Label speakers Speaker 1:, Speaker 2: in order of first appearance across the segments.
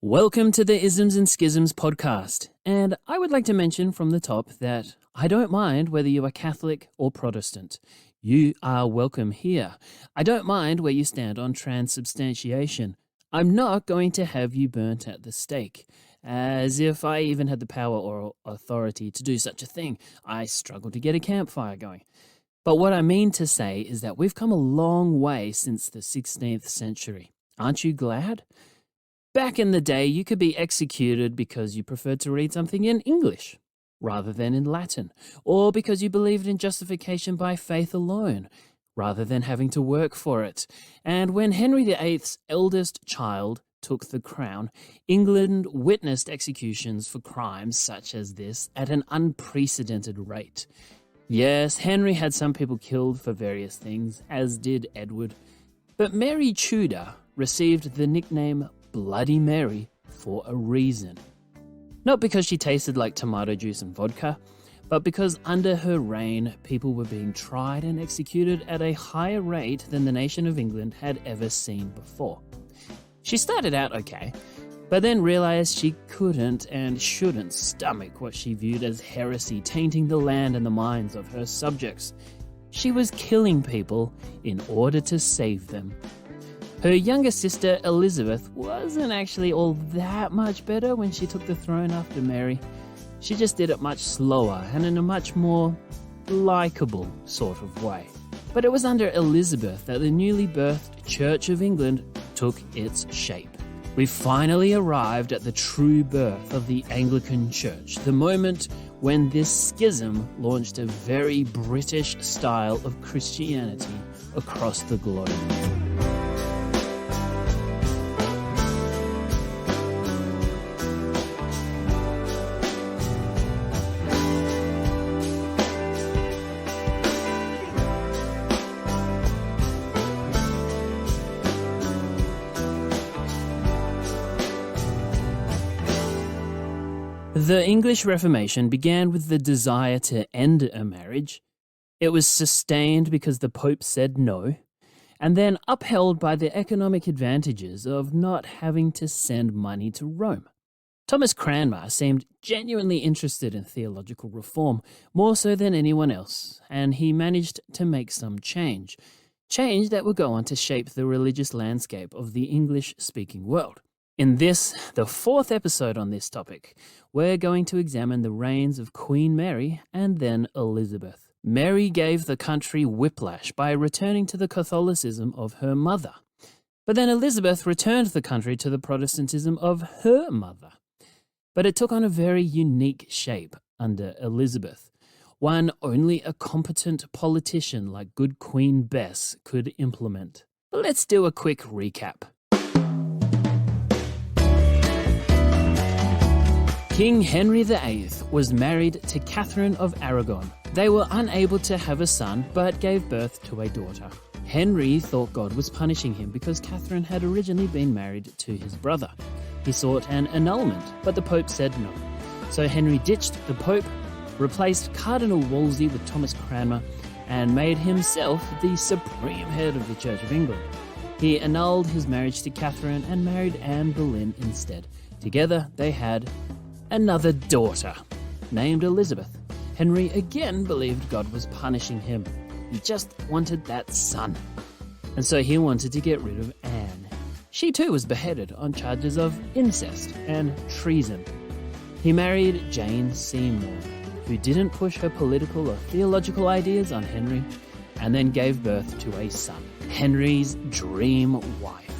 Speaker 1: Welcome to the Isms and Schisms podcast, and I would like to mention from the top that I don't mind whether you are Catholic or Protestant. You are welcome here. I don't mind where you stand on transubstantiation. I'm not going to have you burnt at the stake, as if I even had the power or authority to do such a thing. I struggle to get a campfire going. But what I mean to say is that we've come a long way since the 16th century. Aren't you glad? Back in the day, you could be executed because you preferred to read something in English rather than in Latin, or because you believed in justification by faith alone rather than having to work for it. And when Henry VIII's eldest child took the crown, England witnessed executions for crimes such as this at an unprecedented rate. Yes, Henry had some people killed for various things, as did Edward, but Mary Tudor received the nickname Bloody Mary for a reason. Not because she tasted like tomato juice and vodka, but because under her reign, people were being tried and executed at a higher rate than the nation of England had ever seen before. She started out okay, but then realized she couldn't and shouldn't stomach what she viewed as heresy tainting the land and the minds of her subjects. She was killing people in order to save them. Her younger sister, Elizabeth, wasn't actually all that much better when she took the throne after Mary. She just did it much slower and in a much more likeable sort of way. But it was under Elizabeth that the newly birthed Church of England took its shape. We finally arrived at the true birth of the Anglican Church, the moment when this schism launched a very British style of Christianity across the globe. The English Reformation began with the desire to end a marriage. It was sustained because the Pope said no, and then upheld by the economic advantages of not having to send money to Rome. Thomas Cranmer seemed genuinely interested in theological reform, more so than anyone else, and he managed to make some change that would go on to shape the religious landscape of the English-speaking world. In this, the fourth episode on this topic, we're going to examine the reigns of Queen Mary and then Elizabeth. Mary gave the country whiplash by returning to the Catholicism of her mother. But then Elizabeth returned the country to the Protestantism of her mother. But it took on a very unique shape under Elizabeth, one only a competent politician like good Queen Bess could implement. But let's do a quick recap. King Henry VIII was married to Catherine of Aragon. They were unable to have a son, but gave birth to a daughter. Henry thought God was punishing him because Catherine had originally been married to his brother. He sought an annulment, but the Pope said no. So Henry ditched the Pope, replaced Cardinal Wolsey with Thomas Cranmer, and made himself the supreme head of the Church of England. He annulled his marriage to Catherine and married Anne Boleyn instead. Together they had another daughter, named Elizabeth. Henry again believed God was punishing him. He just wanted that son. And so he wanted to get rid of Anne. She too was beheaded on charges of incest and treason. He married Jane Seymour, who didn't push her political or theological ideas on Henry, and then gave birth to a son, Henry's dream wife.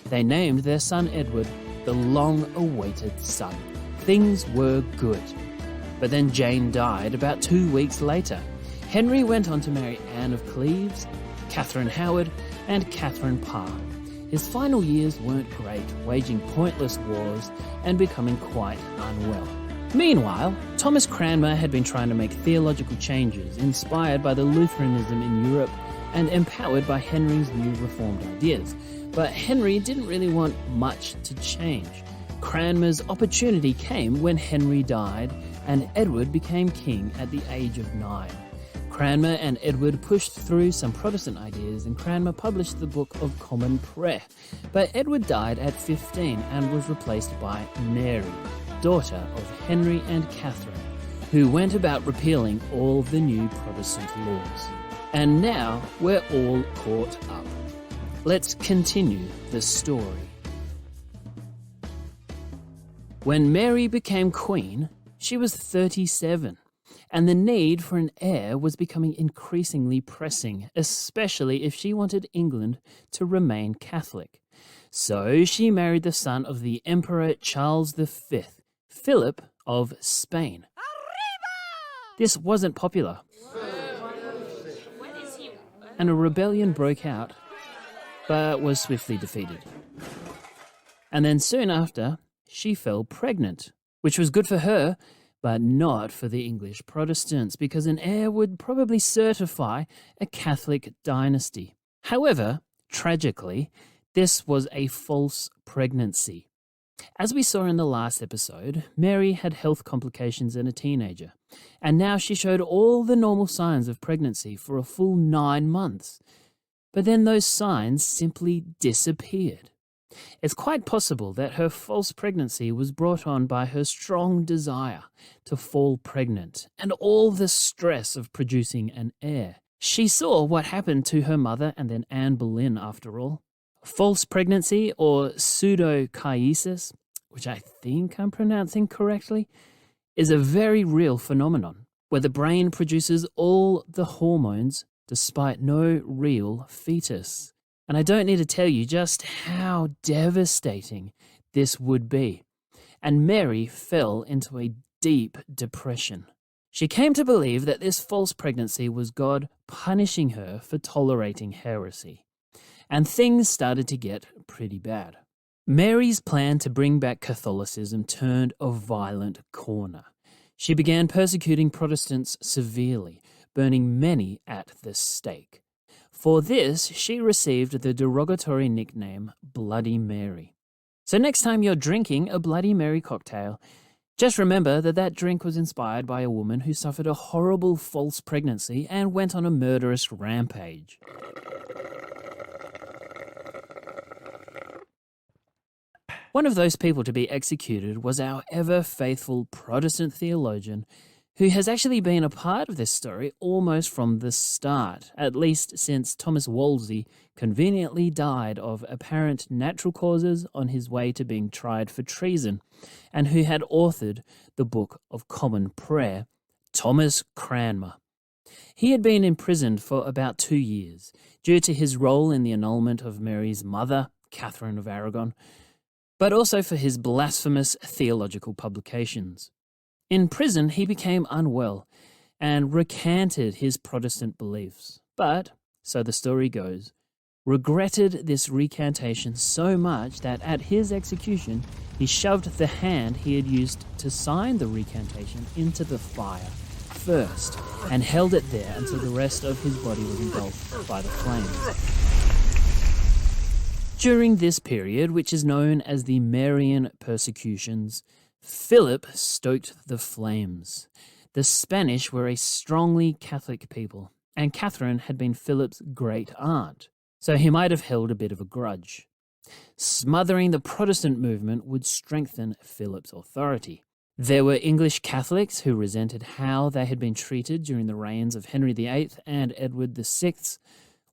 Speaker 1: They named their son Edward the long-awaited son. Things were good. But then Jane died about 2 weeks later. Henry went on to marry Anne of Cleves, Catherine Howard, and Catherine Parr. His final years weren't great, waging pointless wars and becoming quite unwell. Meanwhile, Thomas Cranmer had been trying to make theological changes inspired by the Lutheranism in Europe and empowered by Henry's new reformed ideas. But Henry didn't really want much to change. Cranmer's opportunity came when Henry died and Edward became king at the age of 9. Cranmer and Edward pushed through some Protestant ideas, and Cranmer published the Book of Common Prayer. But Edward died at 15 and was replaced by Mary, daughter of Henry and Catherine, who went about repealing all the new Protestant laws. And now we're all caught up. Let's continue the story. When Mary became queen, she was 37, and the need for an heir was becoming increasingly pressing, especially if she wanted England to remain Catholic. So she married the son of the Emperor Charles V, Philip of Spain. This wasn't popular, and a rebellion broke out, but was swiftly defeated. And then soon after, she fell pregnant, which was good for her, but not for the English Protestants, because an heir would probably certify a Catholic dynasty. However, tragically, this was a false pregnancy. As we saw in the last episode, Mary had health complications as a teenager, and now she showed all the normal signs of pregnancy for a full 9 months. But then those signs simply disappeared. It's quite possible that her false pregnancy was brought on by her strong desire to fall pregnant and all the stress of producing an heir. She saw what happened to her mother and then Anne Boleyn after all. False pregnancy, or pseudochiasis, which I think I'm pronouncing correctly, is a very real phenomenon where the brain produces all the hormones despite no real fetus. And I don't need to tell you just how devastating this would be. And Mary fell into a deep depression. She came to believe that this false pregnancy was God punishing her for tolerating heresy. And things started to get pretty bad. Mary's plan to bring back Catholicism turned a violent corner. She began persecuting Protestants severely, burning many at the stake. For this, she received the derogatory nickname Bloody Mary. So next time you're drinking a Bloody Mary cocktail, just remember that that drink was inspired by a woman who suffered a horrible false pregnancy and went on a murderous rampage. One of those people to be executed was our ever-faithful Protestant theologian, who has actually been a part of this story almost from the start, at least since Thomas Wolsey conveniently died of apparent natural causes on his way to being tried for treason, and who had authored the Book of Common Prayer, Thomas Cranmer. He had been imprisoned for about 2 years, due to his role in the annulment of Mary's mother, Catherine of Aragon, but also for his blasphemous theological publications. In prison, he became unwell and recanted his Protestant beliefs, but, so the story goes, regretted this recantation so much that at his execution, he shoved the hand he had used to sign the recantation into the fire first and held it there until the rest of his body was engulfed by the flames. During this period, which is known as the Marian persecutions, Philip stoked the flames. The Spanish were a strongly Catholic people, and Catherine had been Philip's great aunt, so he might have held a bit of a grudge. Smothering the Protestant movement would strengthen Philip's authority. There were English Catholics who resented how they had been treated during the reigns of Henry VIII and Edward VI.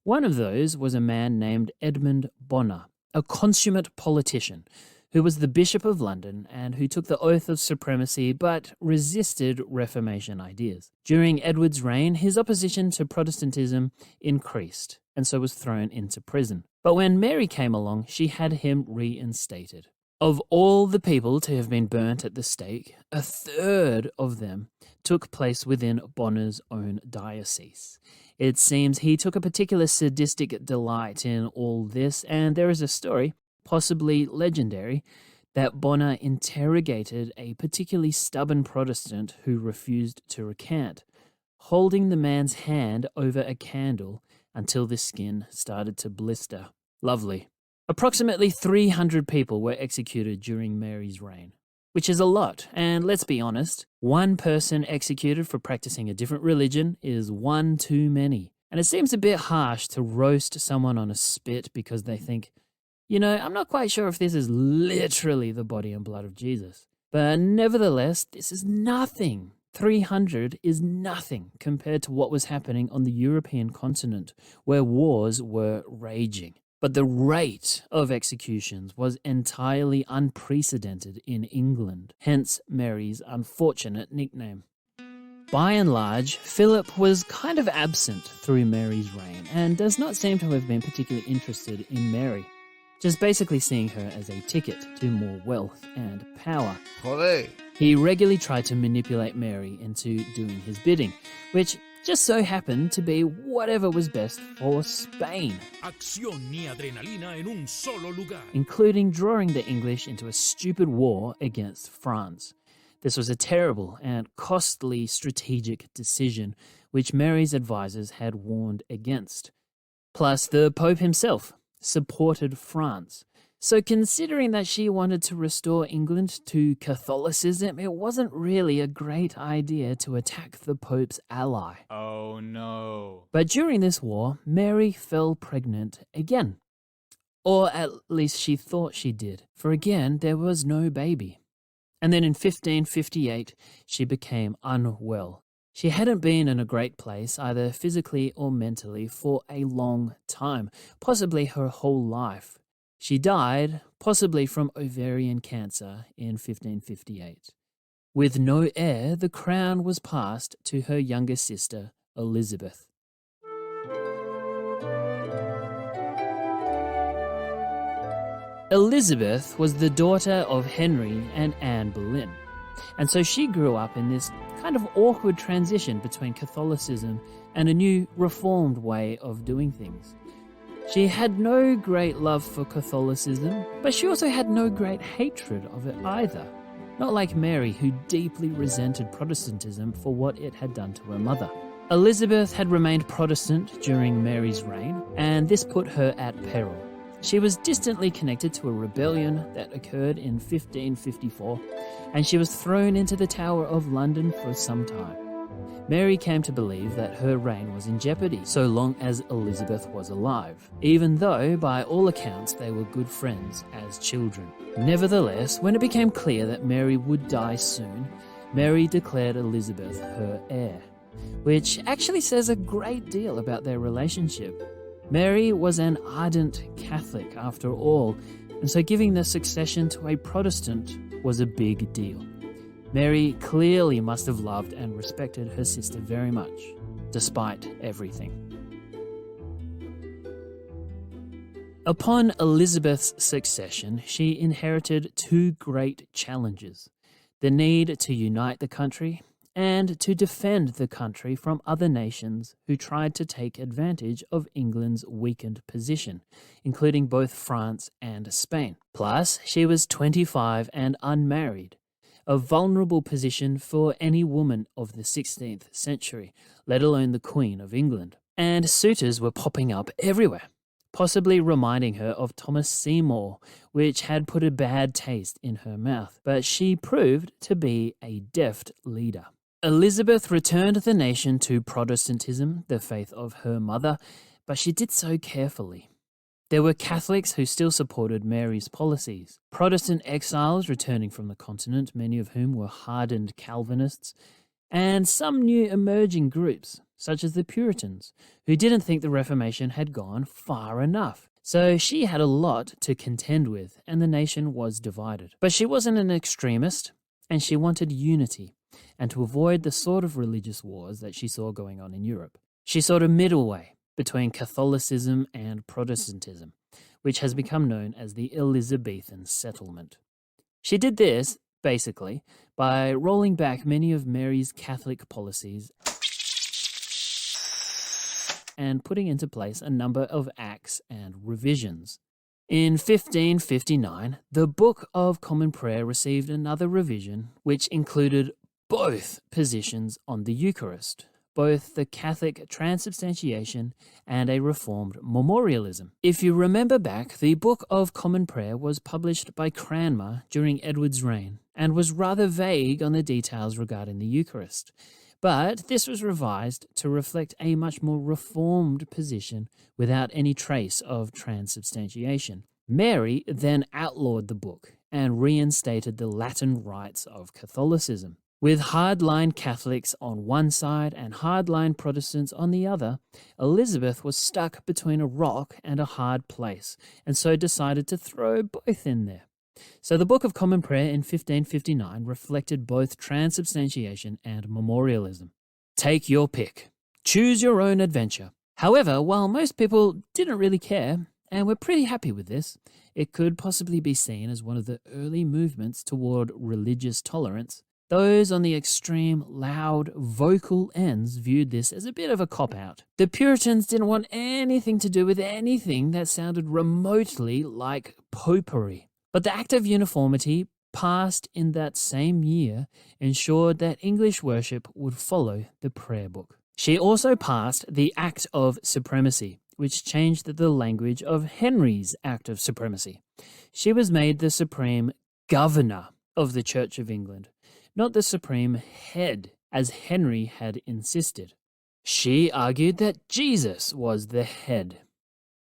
Speaker 1: One of those was a man named Edmund Bonner, a consummate politician who was the Bishop of London and who took the oath of supremacy but resisted Reformation ideas. During Edward's reign, his opposition to Protestantism increased and so was thrown into prison. But when Mary came along, she had him reinstated. Of all the people to have been burnt at the stake, a third of them took place within Bonner's own diocese. It seems he took a particular sadistic delight in all this, and there is a story, possibly legendary, that Bonner interrogated a particularly stubborn Protestant who refused to recant, holding the man's hand over a candle until the skin started to blister. Lovely. Approximately 300 people were executed during Mary's reign. which is a lot. And let's be honest, one person executed for practicing a different religion is one too many. And it seems a bit harsh to roast someone on a spit because they think, I'm not quite sure if this is literally the body and blood of Jesus. But nevertheless, this is nothing. 300 is nothing compared to what was happening on the European continent, where wars were raging. But the rate of executions was entirely unprecedented in England, hence Mary's unfortunate nickname. By and large, Philip was kind of absent through Mary's reign and does not seem to have been particularly interested in Mary, just basically seeing her as a ticket to more wealth and power.
Speaker 2: Joder.
Speaker 1: He regularly tried to manipulate Mary into doing his bidding, which just so happened to be whatever was best for Spain,
Speaker 3: Acción y adrenalina en un solo lugar.
Speaker 1: including drawing the English into a stupid war against France. This was a terrible and costly strategic decision, which Mary's advisors had warned against. Plus, the Pope himself supported France. So considering that she wanted to restore England to Catholicism, it wasn't really a great idea to attack the Pope's ally.
Speaker 4: Oh no.
Speaker 1: But during this war, Mary fell pregnant again. Or at least she thought she did, for again, there was no baby. And then in 1558, she became unwell. She hadn't been in a great place, either physically or mentally, for a long time, possibly her whole life. She died, possibly from ovarian cancer, in 1558. With no heir, the crown was passed to her younger sister, Elizabeth. Elizabeth was the daughter of Henry and Anne Boleyn, and so she grew up in this kind of awkward transition between Catholicism and a new reformed way of doing things. She had no great love for Catholicism, but she also had no great hatred of it either. Not like Mary, who deeply resented Protestantism for what it had done to her mother. Elizabeth had remained Protestant during Mary's reign, and this put her at peril. She was distantly connected to a rebellion that occurred in 1554, and she was thrown into the Tower of London for some time. Mary came to believe that her reign was in jeopardy so long as Elizabeth was alive, even though, by all accounts, they were good friends as children. Nevertheless, when it became clear that Mary would die soon, Mary declared Elizabeth her heir, which actually says a great deal about their relationship. Mary was an ardent Catholic after all, and so giving the succession to a Protestant was a big deal. Mary clearly must have loved and respected her sister very much, despite everything. Upon Elizabeth's succession, she inherited two great challenges: the need to unite the country and to defend the country from other nations who tried to take advantage of England's weakened position, including both France and Spain. Plus, she was 25 and unmarried, a vulnerable position for any woman of the 16th century, let alone the Queen of England. And suitors were popping up everywhere, possibly reminding her of Thomas Seymour, which had put a bad taste in her mouth, but she proved to be a deft leader. Elizabeth returned the nation to Protestantism, the faith of her mother, but she did so carefully. There were Catholics who still supported Mary's policies, Protestant exiles returning from the continent, many of whom were hardened Calvinists, and some new emerging groups, such as the Puritans, who didn't think the Reformation had gone far enough. So she had a lot to contend with, and the nation was divided. But she wasn't an extremist, and she wanted unity, and to avoid the sort of religious wars that she saw going on in Europe. She sought a middle way between Catholicism and Protestantism, which has become known as the Elizabethan settlement. She did this, basically, by rolling back many of Mary's Catholic policies and putting into place a number of acts and revisions. In 1559, the Book of Common Prayer received another revision, which included both positions on the Eucharist, both the Catholic transubstantiation and a Reformed memorialism. If you remember back, the Book of Common Prayer was published by Cranmer during Edward's reign, and was rather vague on the details regarding the Eucharist. But this was revised to reflect a much more reformed position without any trace of transubstantiation. Mary then outlawed the book and reinstated the Latin rites of Catholicism. With hardline Catholics on one side and hardline Protestants on the other, Elizabeth was stuck between a rock and a hard place, and so decided to throw both in there. So the Book of Common Prayer in 1559 reflected both transubstantiation and memorialism. Take your pick. Choose your own adventure. However, while most people didn't really care, and were pretty happy with this, it could possibly be seen as one of the early movements toward religious tolerance. Those on the extreme, loud, vocal ends viewed this as a bit of a cop-out. The Puritans didn't want anything to do with anything that sounded remotely like popery. But the Act of Uniformity, passed in that same year, ensured that English worship would follow the prayer book. She also passed the Act of Supremacy, which changed the language of Henry's Act of Supremacy. She was made the supreme governor of the Church of England, not the supreme head, as Henry had insisted. She argued that Jesus was the head.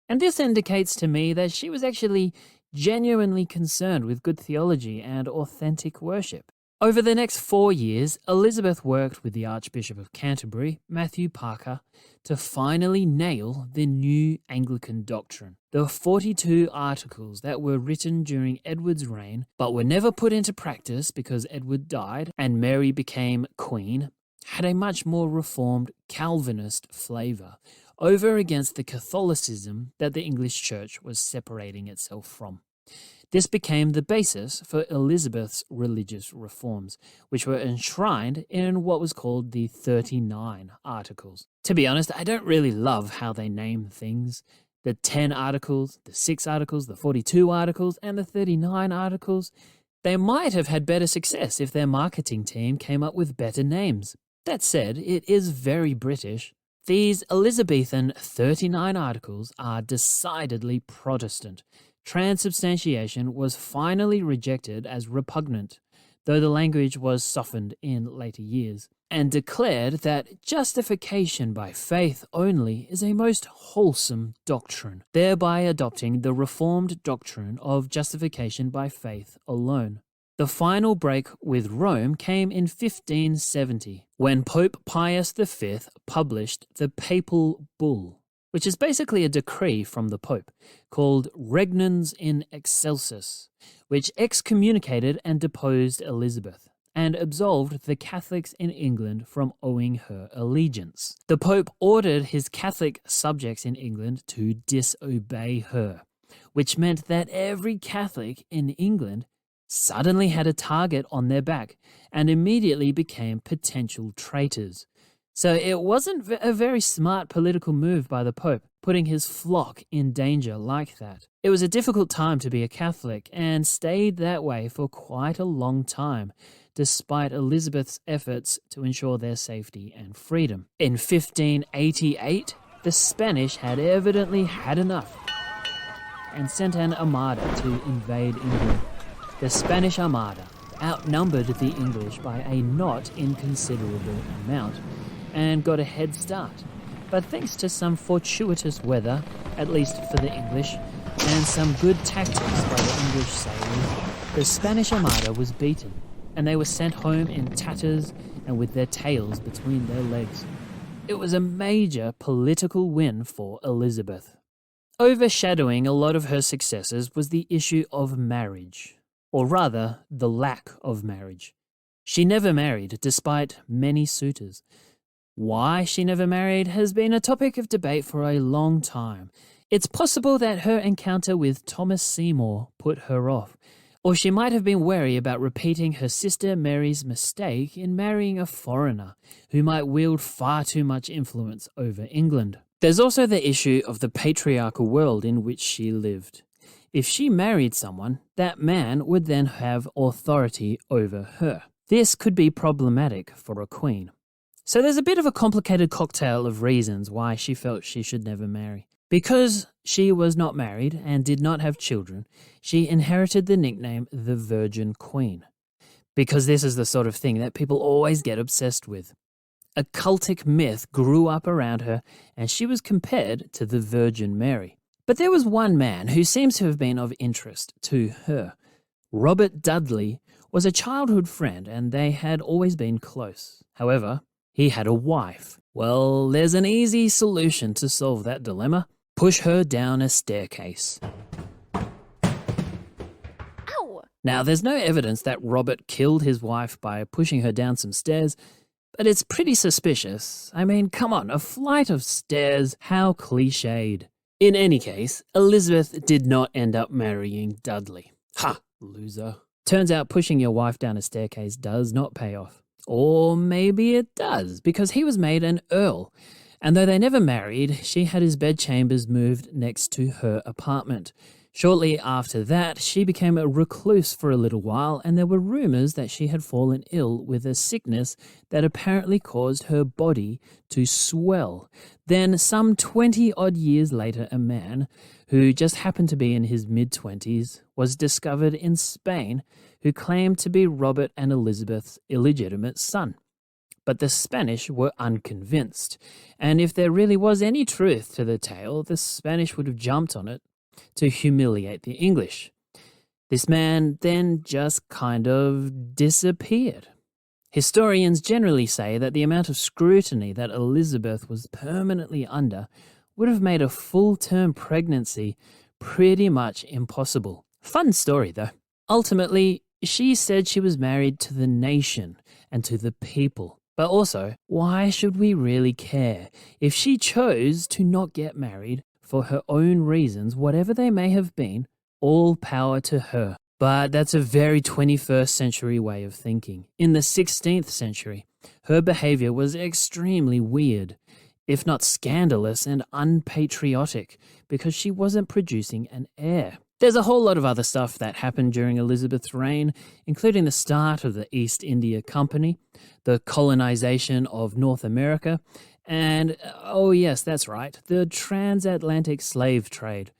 Speaker 1: And this indicates to me that she was actually genuinely concerned with good theology and authentic worship. Over the next 4 years, Elizabeth worked with the Archbishop of Canterbury, Matthew Parker, to finally nail the new Anglican doctrine. The 42 articles that were written during Edward's reign, but were never put into practice because Edward died and Mary became queen, had a much more reformed Calvinist flavour, over against the Catholicism that the English Church was separating itself from. This became the basis for Elizabeth's religious reforms, which were enshrined in what was called the 39 Articles. To be honest, I don't really love how they name things. The 10 Articles, the 6 Articles, the 42 Articles, and the 39 Articles. They might have had better success if their marketing team came up with better names. That said, it is very British. These Elizabethan 39 Articles are decidedly Protestant. Transubstantiation was finally rejected as repugnant, though the language was softened in later years, and declared that justification by faith only is a most wholesome doctrine, thereby adopting the Reformed doctrine of justification by faith alone. The final break with Rome came in 1570, when Pope Pius V published the Papal Bull, which is basically a decree from the Pope, called Regnans in Excelsis, which excommunicated and deposed Elizabeth, and absolved the Catholics in England from owing her allegiance. The Pope ordered his Catholic subjects in England to disobey her, which meant that every Catholic in England suddenly had a target on their back and immediately became potential traitors. So it wasn't a very smart political move by the Pope, putting his flock in danger like that. It was a difficult time to be a Catholic and stayed that way for quite a long time, despite Elizabeth's efforts to ensure their safety and freedom. In 1588, the Spanish had evidently had enough and sent an armada to invade England. The Spanish Armada outnumbered the English by a not inconsiderable amount and got a head start. But thanks to some fortuitous weather, at least for the English, and some good tactics by the English sailors, the Spanish Armada was beaten, and they were sent home in tatters and with their tails between their legs. It was a major political win for Elizabeth. Overshadowing a lot of her successes was the issue of marriage, or rather, the lack of marriage. She never married, despite many suitors. Why she never married has been a topic of debate for a long time. It's possible that her encounter with Thomas Seymour put her off, or she might have been wary about repeating her sister Mary's mistake in marrying a foreigner who might wield far too much influence over England. There's also the issue of the patriarchal world in which she lived. If she married someone, that man would then have authority over her. This could be problematic for a queen. So there's a bit of a complicated cocktail of reasons why she felt she should never marry. Because she was not married and did not have children, she inherited the nickname the Virgin Queen. because this is the sort of thing that people always get obsessed with. A cultic myth grew up around her, and she was compared to the Virgin Mary. But there was one man who seems to have been of interest to her. Robert Dudley was a childhood friend, and they had always been close. However, he had a wife. Well, there's an easy solution to solve that dilemma. Push her down a staircase.
Speaker 2: Ow!
Speaker 1: Now, there's no evidence that Robert killed his wife by pushing her down some stairs, but it's pretty suspicious. I mean, come on, a flight of stairs, how cliched. In any case, Elizabeth did not end up marrying Dudley. Ha, loser. Turns out pushing your wife down a staircase does not pay off. Or maybe it does, because he was made an earl. And though they never married, she had his bedchambers moved next to her apartment. Shortly after that, she became a recluse for a little while, and there were rumours that she had fallen ill with a sickness that apparently caused her body to swell. Then, some 20-odd years later, a man, who just happened to be in his mid-20s, was discovered in Spain, who claimed to be Robert and Elizabeth's illegitimate son. But the Spanish were unconvinced, and if there really was any truth to the tale, the Spanish would have jumped on it to humiliate the English. This man then just kind of disappeared. Historians generally say that the amount of scrutiny that Elizabeth was permanently under would have made a full-term pregnancy pretty much impossible. Fun story, though. Ultimately, she said she was married to the nation and to the people. But also, why should we really care? If she chose to not get married for her own reasons, whatever they may have been, all power to her. But that's a very 21st century way of thinking. In the 16th century, her behavior was extremely weird, if not scandalous and unpatriotic, because she wasn't producing an heir. There's a whole lot of other stuff that happened during Elizabeth's reign, including the start of the East India Company, the colonization of North America, and, oh yes, that's right, the transatlantic slave trade.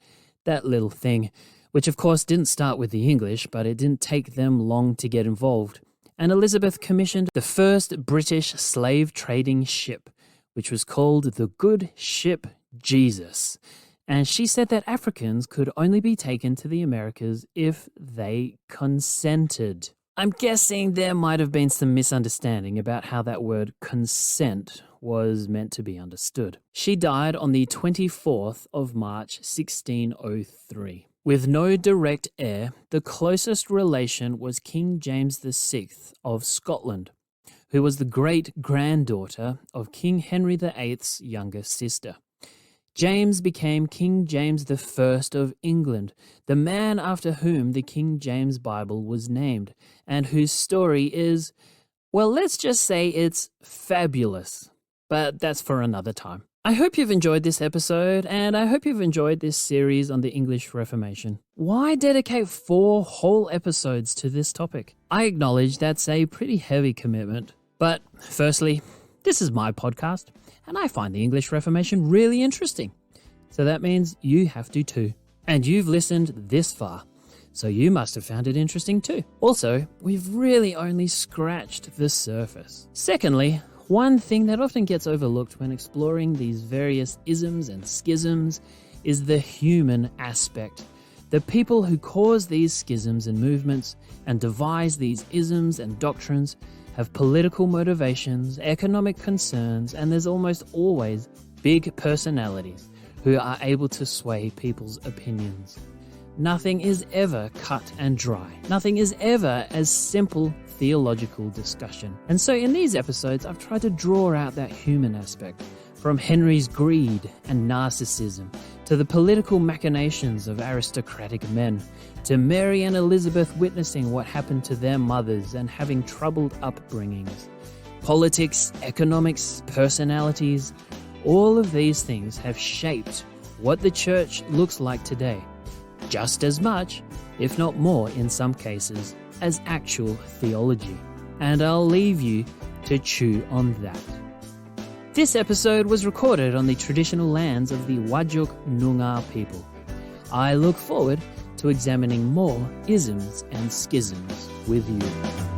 Speaker 1: That little thing, which of course didn't start with the English, but it didn't take them long to get involved. And Elizabeth commissioned the first British slave trading ship, which was called the Good Ship Jesus. And she said that Africans could only be taken to the Americas if they consented. I'm guessing there might have been some misunderstanding about how that word consent was meant to be understood. She died on the 24th of March, 1603. With no direct heir, the closest relation was King James VI of Scotland, who was the great-granddaughter of King Henry VIII's younger sister. James became King James I of England, the man after whom the King James Bible was named, and whose story is, well, let's just say it's fabulous. But that's for another time. I hope you've enjoyed this episode, and I hope you've enjoyed this series on the English Reformation. Why dedicate 4 whole episodes to this topic? I acknowledge that's a pretty heavy commitment. But firstly, this is my podcast, and I find the English Reformation really interesting. So that means you have to too. And you've listened this far, so you must have found it interesting too. Also, we've really only scratched the surface. Secondly, one thing that often gets overlooked when exploring these various isms and schisms is the human aspect. The people who cause these schisms and movements and devise these isms and doctrines have political motivations, economic concerns, and there's almost always big personalities who are able to sway people's opinions. Nothing is ever cut and dry. Nothing is ever as simple theological discussion. And so in these episodes, I've tried to draw out that human aspect, from Henry's greed and narcissism, to the political machinations of aristocratic men, to Mary and Elizabeth witnessing what happened to their mothers and having troubled upbringings. Politics, economics, personalities, all of these things have shaped what the church looks like today, just as much, if not more in some cases, as actual theology. And I'll leave you to chew on that. This episode was recorded on the traditional lands of the Whadjuk Noongar people. I look forward to examining more isms and schisms with you.